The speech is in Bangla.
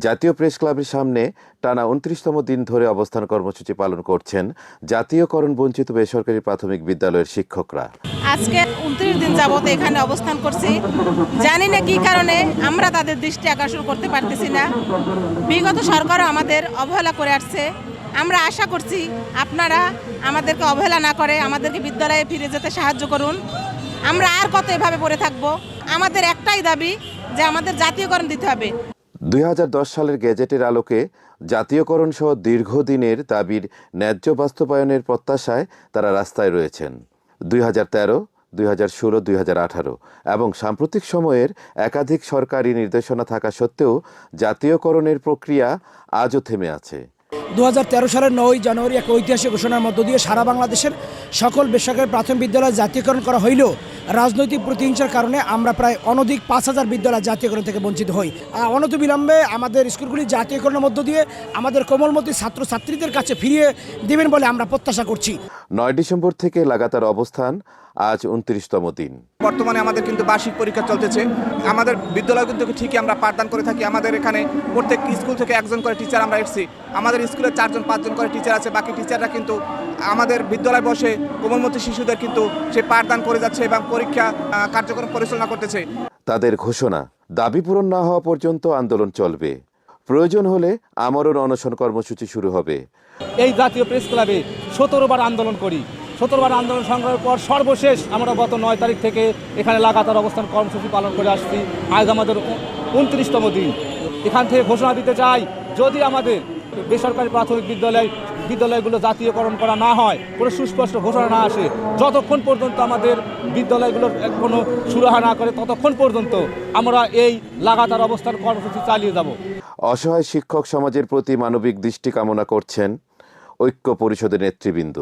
জাতীয় প্রেস ক্লাবের সামনে টানা ২৯তম দিন ধরে অবস্থান কর্মসূচি পালন করছেন জাতীয়করণ বঞ্চিত বেসরকারি প্রাথমিক বিদ্যালয়ের শিক্ষকরা। আজকে ২৯ দিন যাবত এখানে অবস্থান করছি। জানি না কি কারণে আমরা তাদের দৃষ্টি আকর্ষণ করতে পারতেছি না। বিগত সরকারও আমাদের অবহেলা করে আসছে। আমরা আশা করছি আপনারা আমাদেরকে অবহেলা না করে আমাদেরকে বিদ্যালয়ে ফিরে যেতে সাহায্য করুন। আমরা আর কত এভাবে পড়ে থাকবো? আমাদের একটাই দাবি যে আমাদের জাতীয়করণ দিতে হবে। ২০১০ সালের গেজেটের আলোকে জাতীয়করণ সহ দীর্ঘদিনের দাবির ন্যায্য বাস্তবায়নের প্রত্যাশায় তারা রাস্তায় রয়েছেন। ২০১৩, ২০১৬, ২০১৮ এবং সাম্প্রতিক সময়ের একাধিক সরকারি নির্দেশনা থাকা সত্ত্বেও জাতীয়করণের প্রক্রিয়া আজও থেমে আছে। ২০১৩ সালের ৯ জানুয়ারি এক ঐতিহাসিক ঘোষণার মধ্য দিয়ে সারা বাংলাদেশের সকল বেসরকারি প্রাথমিক বিদ্যালয় জাতীয়করণ করা হইলেও রাজনৈতিক প্রতিহিংসার কারণে আমরা প্রায় অনধিক ৫,০০০ বিদ্যালয় জাতীয়করণ থেকে বঞ্চিত হই। অনতিবিলম্বে আমাদের স্কুলগুলি জাতীয়করণের মধ্য দিয়ে আমাদের কোমলমতি ছাত্রছাত্রীদের কাছে ফিরিয়ে দেবেন বলে আমরা প্রত্যাশা করছি। ৯ ডিসেম্বর থেকে লাগাতার অবস্থান, আজ ২৯তম দিন। বর্তমানে আমাদের কিন্তু বার্ষিক পরীক্ষা চলতেছে। আমাদের বিদ্যালয় কিন্তু ঠিকই আমরা পাঠদান করে থাকি। আমাদের এখানে প্রত্যেক স্কুল থেকে একজন করে টিচার আমরা এসেছি। আমাদের স্কুলে ৪-৫জন করে টিচার আছে। বাকি টিচাররা কিন্তু আমাদের বিদ্যালয়ে বসে কোমলমতি শিশুদের কিন্তু সে পাঠদান করে যাচ্ছে এবং পরীক্ষা কার্যক্রম পরিচালনা করতেছে। তাদের ঘোষণা, দাবি পূরণ না হওয়া পর্যন্ত আন্দোলন চলবে। প্রয়োজন হলে আমরণ অনশন কর্মসূচি শুরু হবে। এই জাতীয় প্রেস ক্লাবে ১৭ বার আন্দোলন করি। ১৭ বার আন্দোলন সংগ্রামের পর সর্বশেষ আমরা গত ৯ তারিখ থেকে এখানে লাগাতার অবস্থান কর্মসূচি পালন করে আসছি। আজ আমাদের ২৯তম দিন। এখান থেকে ঘোষণা দিতে চাই, যদি আমাদের বেসরকারি প্রাথমিক বিদ্যালয়গুলো জাতীয়করণ করা না হয়, কোনো সুস্পষ্ট ঘোষণা না আসে, যতক্ষণ পর্যন্ত আমাদের বিদ্যালয়গুলোর কোনো সুরাহা না করে, ততক্ষণ পর্যন্ত আমরা এই লাগাতার অবস্থান কর্মসূচি চালিয়ে যাব। অসহায় শিক্ষক সমাজের প্রতি মানবিক দৃষ্টি কামনা করছেন ঐক্য পরিষদের নেতৃবৃন্দ।